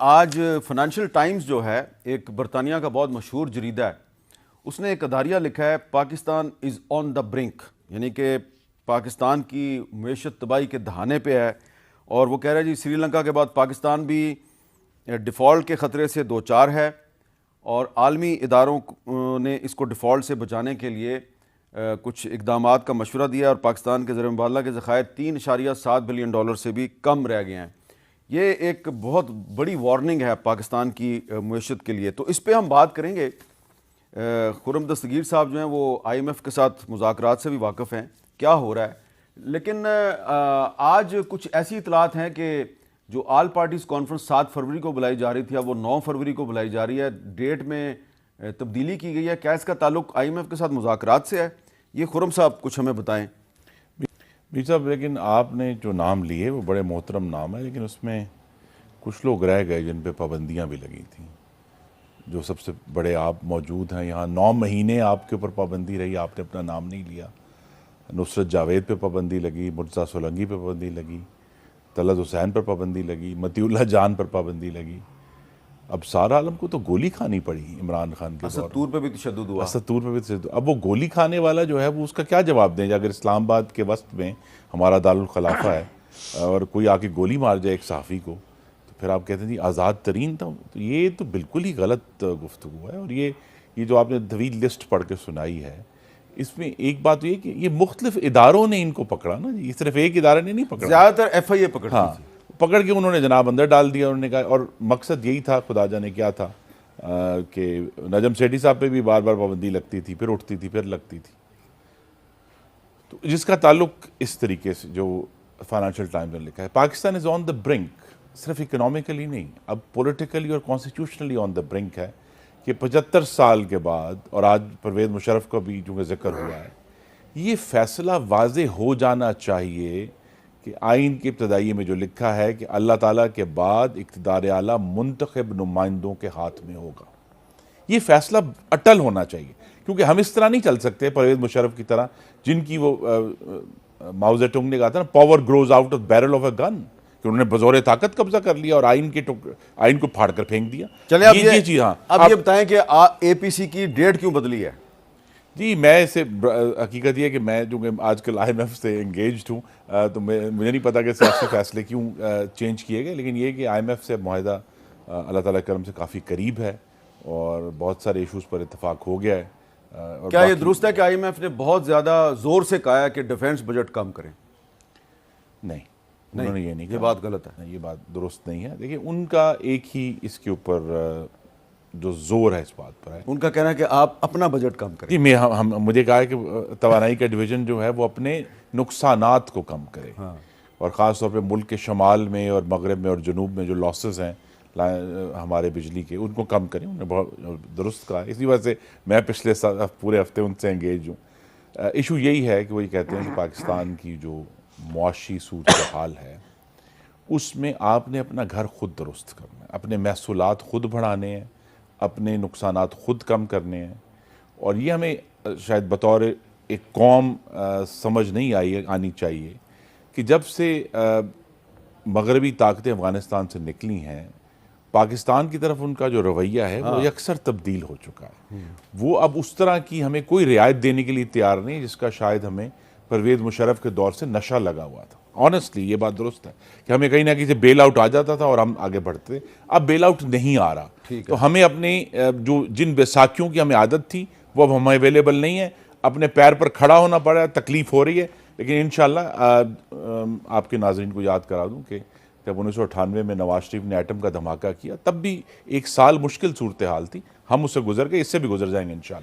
आज financial times जो है एक बरतानिया का बहुत मशहूर जरीदा है, उसने एक अदारिया लिखा है Pakistan is on the brink, यानी कि पाकिस्तान की मईशत तबाही के दहाने पे है। और वो कह रहा है जी श्रीलंका के बाद पाकिस्तान भी डिफ़ॉल्ट के ख़तरे से दो चार है और आलमी इदारों ने इसको डिफ़ॉल्ट से बचाने के लिए कुछ इकदामात का मशवरा दिया और पाकिस्तान के ज़र मुबादला के ज़खायर $3.7 बिलियन से भी कम रह गए हैं। ये एक बहुत बड़ी वार्निंग है पाकिस्तान की मईशत के लिए। तो इस पे हम बात करेंगे। खुर्रम दस्तगीर साहब जो हैं वो IMF के साथ मुज़ाकरात से भी वाकिफ़ हैं, क्या हो रहा है। लेकिन आज कुछ ऐसी इतलात हैं कि जो आल पार्टीज़ कॉन्फ्रेंस 7 फरवरी को बुलाई जा रही थी, अब वो 9 फरवरी को बुलाई जा रही है। डेट में तब्दीली की गई है। क्या इसका ताल्लुक IMF के साथ मुज़ाकरात से है? ये खुर्रम साहब कुछ हमें बताएं। मीर साहब, लेकिन आपने जो नाम लिए वो बड़े मोहतरम नाम है, लेकिन उसमें कुछ लोग रह गए जिन पे पाबंदियां भी लगी थी। जो सबसे बड़े आप मौजूद हैं यहाँ, 9 महीने आपके ऊपर पाबंदी रही, आपने अपना नाम नहीं लिया। नुसरत जावेद पे पाबंदी लगी, मुर्तज़ा सोलंकी पे पाबंदी लगी, तलत हुसैन पर पाबंदी लगी, मतीउल्लाह जान पर पाबंदी लगी। अब सार आलम को तो गोली खानी पड़ी इमरान खान के दौर तूर पे भी तशद्दुद हुआ। तूर पे भी तशद्दुद। अब वो गोली खाने वाला जो है वो उसका क्या जवाब दें? अगर इस्लामाबाद के वस्त में हमारा दारुल खलाफा है और कोई आके गोली मार जाए एक सहाफ़ी को, तो फिर आप कहते हैं जी आज़ाद तरीन था। तो ये तो बिल्कुल ही गलत गुफ्तगू है। और ये जो आपने तवील लिस्ट पढ़ के सुनाई है, इसमें एक बात ये कि ये मुख्तलिफ इदारों ने इनको पकड़ा ना जी, सिर्फ एक इदारे ने नहीं पकड़ा। ज़्यादातर FIA पकड़ती थी। पकड़ के उन्होंने जनाब अंदर डाल दिया। उन्होंने कहा, और मकसद यही था, खुदा जाने क्या था, कि नजम सेठी साहब पे भी बार बार पाबंदी लगती थी, फिर उठती थी, फिर लगती थी। तो जिसका ताल्लुक इस तरीके से जो फाइनेंशियल टाइम्स ने लिखा है, Pakistan is on the brink, सिर्फ इकोनॉमिकली नहीं, अब पॉलिटिकली और कॉन्स्टिट्यूशनली ऑन द ब्रिंक है कि 75 साल के बाद, और आज परवेज़ मुशर्रफ का भी चूँकि जिक्र हुआ है, ये फैसला वाज़े हो जाना चाहिए कि आइन के इब्तदाई में जो लिखा है कि अल्लाह ताला के बाद इक़्तिदार आला मुंतखब नुमाइंदों के हाथ में होगा, ये फैसला अटल होना चाहिए। क्योंकि हम इस तरह नहीं चल सकते परवेज़ मुशर्रफ की तरह, जिनकी वो माओ ज़ेडुंग ने कहा था ना, power grows out of barrel of a gun, कि उन्होंने बज़ोरे ताकत कब्जा कर लिया और आइन को फाड़ कर फेंक दिया। चले अब ये चीज़, हाँ, अब ये बताएं कि APC की डेट क्यों बदली है? जी, मैं इसे हकीकत ये कि मैं जो आजकल IMF से एंगेज्ड हूँ, तो मुझे नहीं पता कि सियासी फैसले क्यों चेंज किए गए, लेकिन ये कि IMF से माहिदा अल्लाह ताला के करम से काफ़ी करीब है और बहुत सारे इशूज़ पर इत्तेफाक हो गया है। और क्या ये दुरुस्त है कि IMF ने बहुत ज़्यादा ज़ोर से कहा है कि डिफेंस बजट कम करें? नहीं, उन्होंने ये नहीं कहा। ये बात गलत है। नहीं, ये बात दुरुस्त नहीं है। देखिए, उनका एक ही इसके ऊपर जो जोर है इस बात पर है, उनका कहना है कि आप अपना बजट कम करें। जी, मुझे कहा है कि तवानाई का डिवीज़न जो है वो अपने नुकसानात को कम करे। हाँ। और ख़ास तौर पे मुल्क के शमाल में और मगरब में और जनूब में जो लॉसेस हैं हमारे बिजली के, उनको कम करें। उन्होंने बहुत दुरुस्त कहा। इसी वजह से मैं पिछले पूरे हफ्ते उनसे एंगेज हूँ। इशू यही है कि वही कहते हैं कि पाकिस्तान की जो मुआशी सूरत हाल है, उसमें आपने अपना घर खुद दुरुस्त करना है, अपने महसूलात खुद बढ़ाने हैं, अपने नुकसानात खुद कम करने हैं। और ये हमें शायद बतौर एक कौम समझ नहीं आनी चाहिए कि जब से मगरबी ताकतें अफ़गानिस्तान से निकली हैं, पाकिस्तान की तरफ उनका जो रवैया है वो अक्सर तब्दील हो चुका है। वो अब उस तरह की हमें कोई रियायत देने के लिए तैयार नहीं, जिसका शायद हमें परवेज़ मुशर्रफ के दौर से नशा लगा हुआ था। ऑनेस्टली ये बात दुरुस्त है कि हमें कहीं ना कहीं से बेल आउट आ जाता था और हम आगे बढ़ते थे। अब बेल आउट नहीं आ रहा, तो हमें अपने जिन बैसाखियों की हमें आदत थी वो अब हमें अवेलेबल नहीं है। अपने पैर पर खड़ा होना पड़ा है, तकलीफ हो रही है, लेकिन इंशाल्लाह आपके नाज़रीन को याद करा दूं कि जब 1998 में नवाज शरीफ ने एटम का धमाका किया, तब भी एक साल मुश्किल सूरत हाल थी। हम उससे गुजर गए, इससे भी गुजर जाएंगे इंशाल्लाह।